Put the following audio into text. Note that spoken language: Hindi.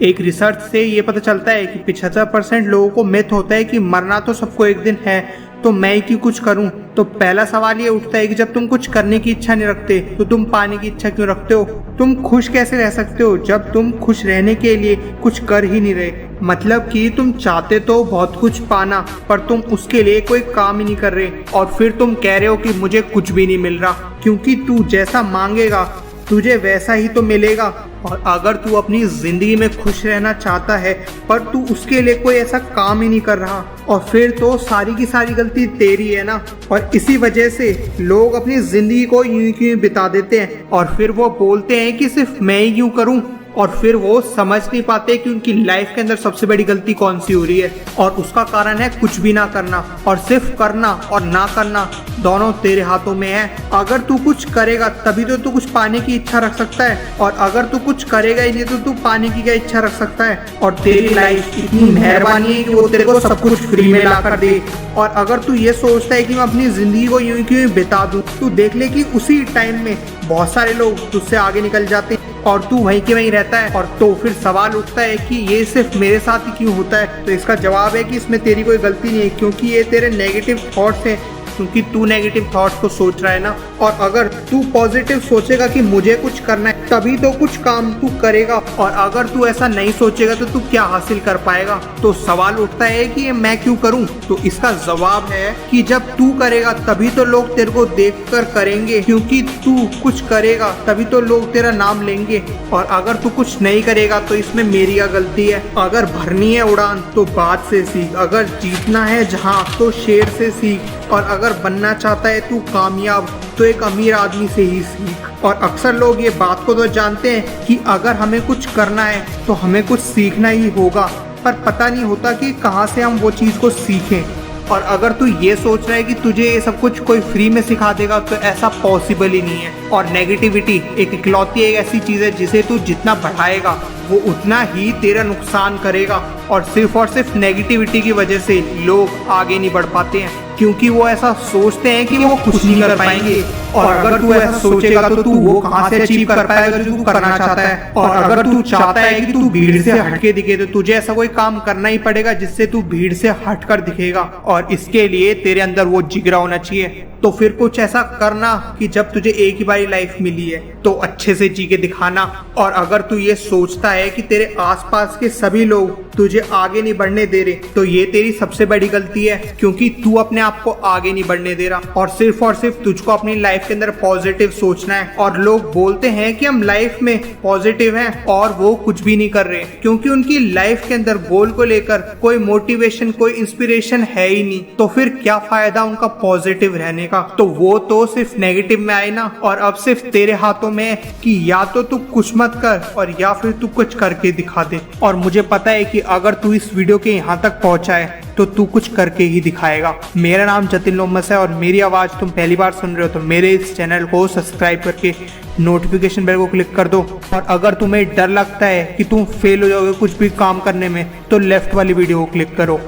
एक रिसर्च से ये पता चलता है कि 75% लोगों को मिथ होता है कि मरना तो सबको एक दिन है, तो मैं क्यों कुछ करूं। तो पहला सवाल ये उठता है कि जब तुम कुछ करने की इच्छा नहीं रखते तो तुम पाने की इच्छा क्यों रखते हो। तुम खुश कैसे रह सकते हो जब तुम खुश रहने के लिए कुछ कर ही नहीं रहे। मतलब कि तुम चाहते तो बहुत कुछ पाना, पर तुम उसके लिए कोई काम ही नहीं कर रहे, और फिर तुम कह रहे हो कि मुझे कुछ भी नहीं मिल रहा, क्योंकि तू जैसा मांगेगा तुझे वैसा ही तो मिलेगा। और अगर तू अपनी जिंदगी में खुश रहना चाहता है पर तू उसके लिए कोई ऐसा काम ही नहीं कर रहा, और फिर तो सारी की सारी गलती तेरी है ना। और इसी वजह से लोग अपनी जिंदगी को यूं क्यों बिता देते हैं, और फिर वो बोलते हैं कि सिर्फ मैं ही क्यों करूं, और फिर वो समझ नहीं पाते कि उनकी लाइफ के अंदर सबसे बड़ी गलती कौन सी हो रही है। और उसका कारण है कुछ भी ना करना, और सिर्फ करना और ना करना दोनों तेरे हाथों में है। अगर तू कुछ करेगा तभी तो तू कुछ पाने की इच्छा रख सकता है, और अगर तू कुछ करेगा ही नहीं तो तू पाने की क्या इच्छा रख सकता है। और तेरी लाइफ इतनी मेहरबानी है कि वो तेरे को सब कुछ फ्री में ला कर दे। और अगर तू ये सोचता है कि मैं अपनी जिंदगी को यूं क्यों बिता दूं, तू देख ले कि उसी टाइम में बहुत सारे लोग तुझसे आगे निकल जाते हैं और तू वहीं के वहीं रहता है। और तो फिर सवाल उठता है कि ये सिर्फ मेरे साथ ही क्यों होता है। तो इसका जवाब है कि इसमें तेरी कोई गलती नहीं है, क्योंकि ये तेरे नेगेटिव थॉट्स हैं, क्योंकि तू नेगेटिव थॉट्स को सोच रहा है ना। और अगर तू पॉजिटिव सोचेगा कि मुझे कुछ करना है तभी तो कुछ काम तू करेगा, और अगर तू ऐसा नहीं सोचेगा तो तू क्या हासिल कर पाएगा। तो सवाल उठता है कि मैं क्यों करूं। तो इसका जवाब है कि जब तू करेगा तभी तो लोग तेरे को देखकर करेंगे, क्योंकि तू कुछ करेगा तभी तो लोग तेरा नाम लेंगे। और अगर तू कुछ नहीं करेगा तो इसमें मेरी क्या गलती है। अगर भरनी है उड़ान तो बात से सीख, अगर जीतना है जहां तो शेर से सीख, और अगर बनना चाहता है तू कामयाब तो एक अमीर आदमी से ही सीख। और अक्सर लोग ये बात को तो जानते हैं कि अगर हमें कुछ करना है तो हमें कुछ सीखना ही होगा, पर पता नहीं होता कि कहाँ से हम वो चीज़ को सीखें। और अगर तू ये सोच रहा है कि तुझे ये सब कुछ कोई फ्री में सिखा देगा तो ऐसा पॉसिबल ही नहीं है। और नेगेटिविटी एक इकलौती एक ऐसी चीज़ है जिसे तू जितना बढ़ाएगा वो उतना ही तेरा नुकसान करेगा। और सिर्फ नेगेटिविटी की वजह से लोग आगे नहीं बढ़ पाते हैं, क्योंकि वो ऐसा सोचते हैं कि वो कुछ नहीं कर पाएंगे। और अगर तू ऐसा सोचेगा तो तू वो कहाँ से अचीव कर पाएगा जो तू करना चाहता है। और अगर तू चाहता है कि तू भीड़ से हटके दिखे तो तुझे ऐसा कोई काम करना ही पड़ेगा जिससे तू भीड़ से हटकर दिखेगा, और इसके लिए तेरे अंदर वो जिगरा होना चाहिए। तो फिर कुछ ऐसा करना कि जब तुझे एक ही बारी लाइफ मिली है तो अच्छे से जी के दिखाना। और अगर तू ये सोचता है कि तेरे आसपास के सभी लोग तुझे आगे नहीं बढ़ने दे रहे तो ये तेरी सबसे बड़ी गलती है, क्योंकि तू अपने आप को आगे नहीं बढ़ने दे रहा। और सिर्फ तुझको अपनी लाइफ के अंदर पॉजिटिव सोचना है। और लोग बोलते हैं कि हम लाइफ में पॉजिटिव हैं और वो कुछ भी नहीं कर रहे, क्योंकि उनकी लाइफ के अंदर गोल को लेकर कोई मोटिवेशन कोई इंस्पिरेशन है ही नहीं। तो फिर क्या फायदा उनका पॉजिटिव रहने का। तो वो तो सिर्फ नेगेटिव में आए ना। और अब सिर्फ तेरे हाथों में है कि या तो तू कुछ मत कर और या फिर तू कुछ करके दिखा दे। और मुझे पता है कि अगर तू इस वीडियो के यहाँ तक पहुंचा है तो तू कुछ करके ही दिखाएगा। मेरा नाम जतिन लोमस है और मेरी आवाज़ तुम पहली बार सुन रहे हो तो मेरे इस चैनल को सब्सक्राइब करके नोटिफिकेशन बेल को क्लिक कर दो। और अगर तुम्हें डर लगता है कि तुम फेल हो जाओगे कुछ भी काम करने में तो लेफ्ट वाली वीडियो को क्लिक करो।